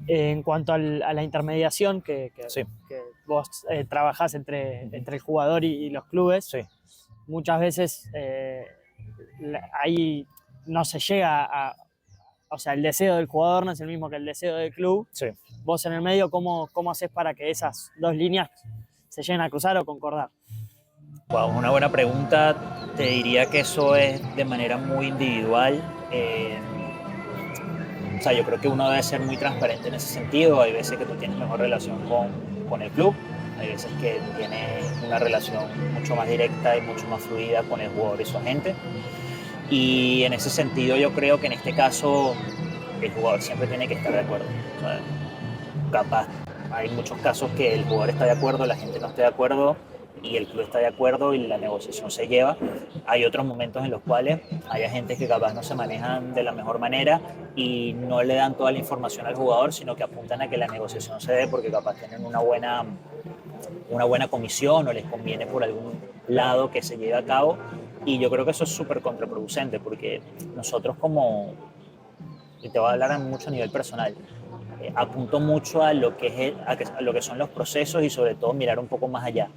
En cuanto a la intermediación Sí, que vos trabajás entre el jugador y los clubes, sí, muchas veces ahí no se llega o sea, el deseo del jugador no es el mismo que el deseo del club. sí. Vos en el medio, ¿cómo haces para que esas dos líneas se lleguen a cruzar o concordar? Wow, una buena pregunta. Te diría que eso es de manera muy individual. O sea, yo creo que uno debe ser muy transparente en ese sentido. Hay veces que tú tienes mejor relación con el club, hay veces que tienes una relación mucho más directa y mucho más fluida con el jugador y su agente. Y en ese sentido yo creo que en este caso el jugador siempre tiene que estar de acuerdo. O sea, capaz hay muchos casos que el jugador está de acuerdo, la gente no está de acuerdo y el club está de acuerdo y la negociación se lleva. Hay otros momentos en los cuales hay agentes que capaz no se manejan de la mejor manera y no le dan toda la información al jugador, sino que apuntan a que la negociación se dé porque capaz tienen una buena comisión o les conviene por algún lado que se lleve a cabo. Y yo creo que eso es súper contraproducente porque nosotros como, y te voy a hablar mucho a nivel personal, apunto mucho a lo que, a lo que son los procesos y sobre todo mirar un poco más allá.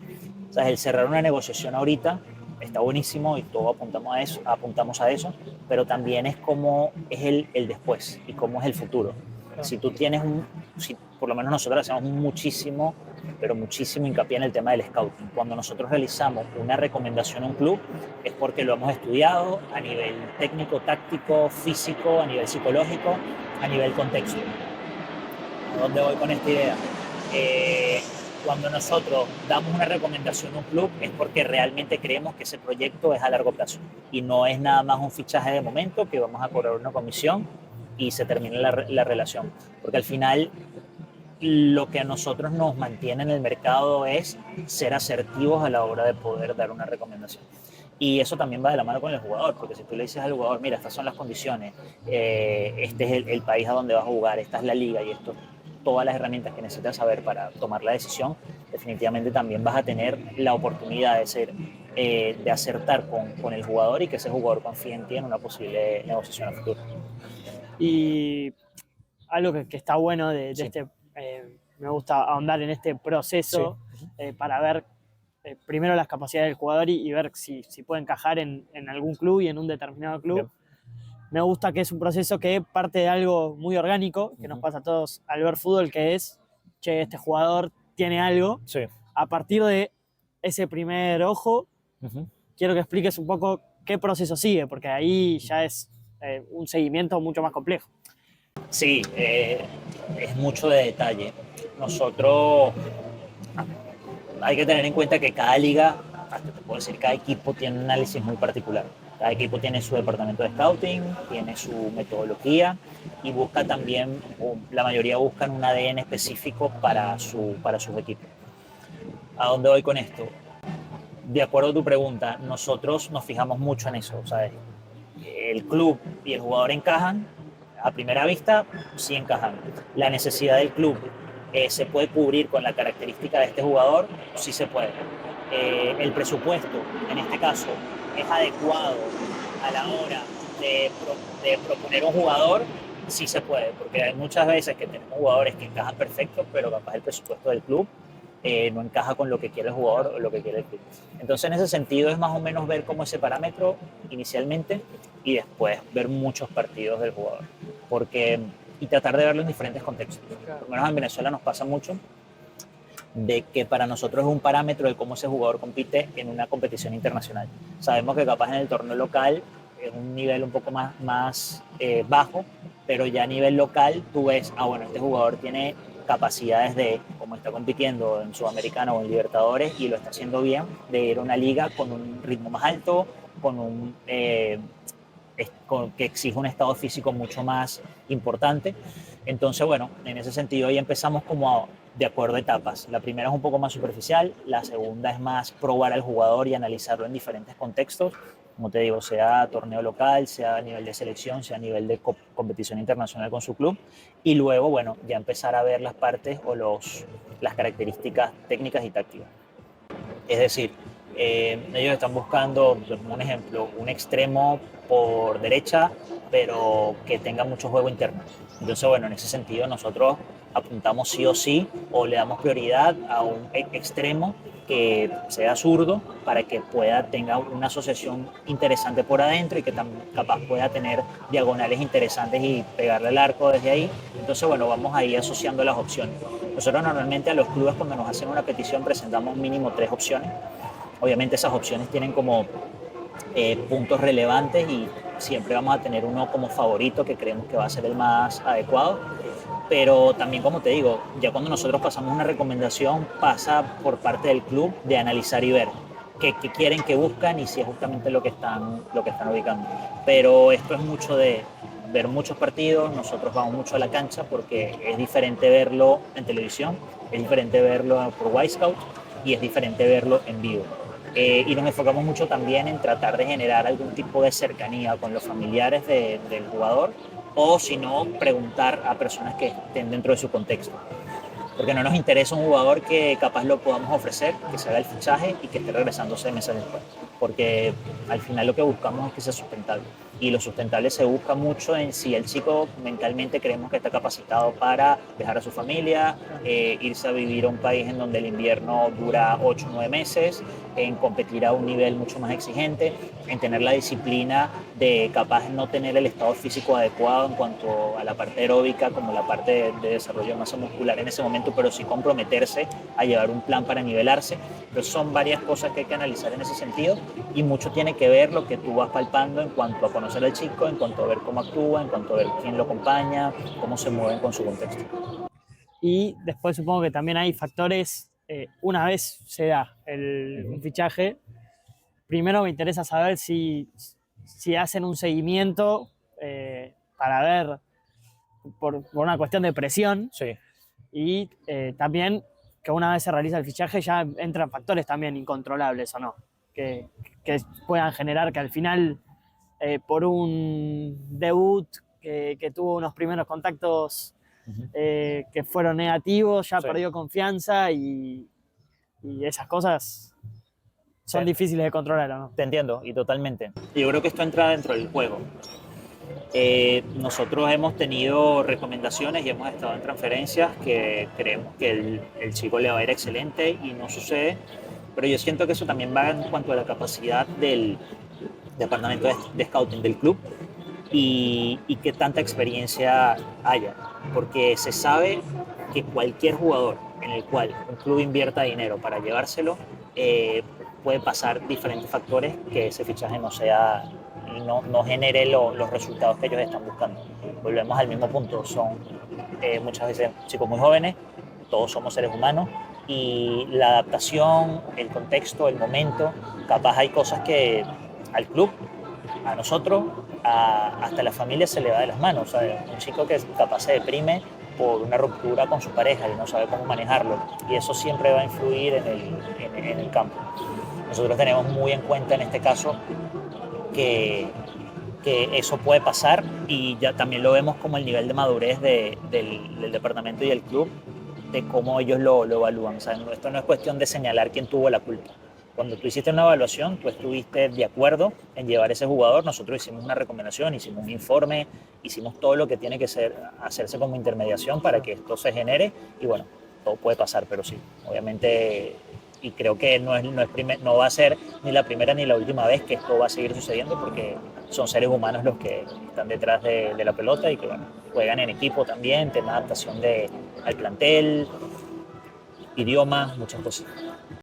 O sea, el cerrar una negociación ahorita está buenísimo y todos apuntamos a eso, pero también es cómo es el después y cómo es el futuro. Si tú tienes si por lo menos nosotros hacemos muchísimo, pero muchísimo hincapié en el tema del scouting. Cuando nosotros realizamos una recomendación a un club es porque lo hemos estudiado a nivel técnico, táctico, físico, a nivel psicológico, a nivel contexto. ¿A dónde voy con esta idea? Eh, Cuando nosotros damos una recomendación a un club es porque realmente creemos que ese proyecto es a largo plazo y no es nada más un fichaje de momento que vamos a cobrar una comisión y se termina la relación. Porque al final lo que a nosotros nos mantiene en el mercado es ser asertivos a la hora de poder dar una recomendación. Y eso también va de la mano con el jugador, porque si tú le dices al jugador, mira, estas son las condiciones, este es el país a donde vas a jugar, esta es la liga y esto, todas las herramientas que necesitas saber para tomar la decisión, definitivamente también vas a tener la oportunidad de acertar con el jugador y que ese jugador confíe en ti en una posible negociación a futuro. Y algo que está bueno de Sí, este, me gusta ahondar en este sí, proceso para ver primero las capacidades del jugador y ver si puede encajar en algún club y en un determinado club. bien. Me gusta que es un proceso que parte de algo muy orgánico, que nos pasa a todos al ver fútbol, que es, che, este jugador tiene algo. Sí. A partir de ese primer ojo, Uh-huh. quiero que expliques un poco qué proceso sigue, porque ahí ya es un seguimiento mucho más complejo. Sí, es mucho de detalle. Nosotros hay que tener en cuenta que cada liga, hasta te puedo decir, cada equipo tiene un análisis muy particular. Cada equipo tiene su departamento de scouting, tiene su metodología y busca también, o la mayoría buscan un ADN específico para sus equipos. ¿A dónde voy con esto? De acuerdo a tu pregunta, nosotros nos fijamos mucho en eso. ¿Sabes? El club y el jugador encajan, a primera vista sí encajan. La necesidad del club se puede cubrir con la característica de este jugador, sí se puede. El presupuesto, en este caso, es adecuado a la hora de proponer un jugador, sí se puede, porque hay muchas veces que tenemos jugadores que encajan perfecto, pero capaz el presupuesto del club no encaja con lo que quiere el jugador o lo que quiere el club. Entonces, en ese sentido, es más o menos ver cómo ese parámetro inicialmente y después ver muchos partidos del jugador. Porque, y tratar de verlo en diferentes contextos. Por lo menos en Venezuela nos pasa mucho de que para nosotros es un parámetro de cómo ese jugador compite en una competición internacional. Sabemos que capaz en el torneo local es un nivel un poco más bajo, pero ya a nivel local tú ves, ah, bueno, este jugador tiene capacidades de, como está compitiendo en Sudamericana o en Libertadores y lo está haciendo bien, de ir a una liga con un ritmo más alto, con un que exige un estado físico mucho más importante. Entonces, bueno, en ese sentido ahí empezamos de acuerdo a etapas. La primera es un poco más superficial, la segunda es más probar al jugador y analizarlo en diferentes contextos, como te digo, sea torneo local, sea a nivel de selección, sea a nivel de competición internacional con su club, y luego, bueno, ya empezar a ver las partes o las características técnicas y tácticas. Es decir, ellos están buscando, como un ejemplo, un extremo por derecha, pero que tenga mucho juego interno. Entonces, bueno, en ese sentido nosotros apuntamos sí o sí o le damos prioridad a un extremo que sea zurdo para que tenga una asociación interesante por adentro y que capaz pueda tener diagonales interesantes y pegarle al arco desde ahí. Entonces, bueno, vamos ahí asociando las opciones. Nosotros normalmente a los clubes cuando nos hacen una petición presentamos mínimo 3 opciones. Obviamente esas opciones tienen como puntos relevantes y siempre vamos a tener uno como favorito que creemos que va a ser el más adecuado. Pero también, como te digo, ya cuando nosotros pasamos una recomendación, pasa por parte del club de analizar y ver qué quieren, qué buscan y si es justamente lo que están ubicando. Pero esto es mucho de ver muchos partidos, nosotros vamos mucho a la cancha porque es diferente verlo en televisión, es diferente verlo por Wisecout y es diferente verlo en vivo. Y nos enfocamos mucho también en tratar de generar algún tipo de cercanía con los familiares del jugador o si no, preguntar a personas que estén dentro de su contexto. Porque no nos interesa un jugador que capaz lo podamos ofrecer, que se haga el fichaje y que esté regresando 6 meses después. Porque al final lo que buscamos es que sea sustentable. Y lo sustentable se busca mucho en si el chico mentalmente creemos que está capacitado para dejar a su familia, irse a vivir a un país en donde el invierno dura 8 o 9 meses, en competir a un nivel mucho más exigente, en tener la disciplina de capaz no tener el estado físico adecuado en cuanto a la parte aeróbica como la parte de desarrollo de masa muscular en ese momento, pero sí comprometerse a llevar un plan para nivelarse. Entonces son varias cosas que hay que analizar en ese sentido y mucho tiene que ver lo que tú vas palpando en cuanto a conocer al chico, en cuanto a ver cómo actúa, en cuanto a ver quién lo acompaña, cómo se mueven con su contexto. Y después supongo que también hay factores, una vez se da un fichaje, primero me interesa saber si hacen un seguimiento para ver por una cuestión de presión Sí. y también que una vez se realiza el fichaje ya entran factores también incontrolables o no, que puedan generar que al final por un debut que tuvo unos primeros contactos que fueron negativos, ya Sí. perdió confianza y esas cosas son Sí. difíciles de controlar, ¿o no? Te entiendo y totalmente. Yo creo que esto entra dentro del juego. Nosotros hemos tenido recomendaciones y hemos estado en transferencias que creemos que el chico le va a ir excelente y no sucede, pero yo siento que eso también va en cuanto a la capacidad del departamento de scouting del club y qué tanta experiencia haya, porque se sabe que cualquier jugador en el cual un club invierta dinero para llevárselo, puede pasar diferentes factores que ese fichaje no genere los resultados que ellos están buscando. Volvemos al mismo punto, son muchas veces chicos muy jóvenes, todos somos seres humanos y la adaptación, el contexto, el momento, capaz hay cosas que al club, a nosotros, hasta la familia se le va de las manos. O sea, un chico que capaz se deprime por una ruptura con su pareja y no sabe cómo manejarlo. Y eso siempre va a influir en el campo. Nosotros tenemos muy en cuenta en este caso que eso puede pasar y ya también lo vemos como el nivel de madurez del departamento y del club, de cómo ellos lo evalúan. O sea, esto no es cuestión de señalar quién tuvo la culpa. Cuando tú hiciste una evaluación, tú estuviste de acuerdo en llevar ese jugador, nosotros hicimos una recomendación, hicimos un informe, hicimos todo lo que tiene que hacerse como intermediación para que esto se genere y bueno, todo puede pasar, pero sí, obviamente, y creo que no va a ser ni la primera ni la última vez que esto va a seguir sucediendo porque son seres humanos los que están detrás de la pelota y que bueno, juegan en equipo también, tema de adaptación al plantel, idiomas, muchas cosas.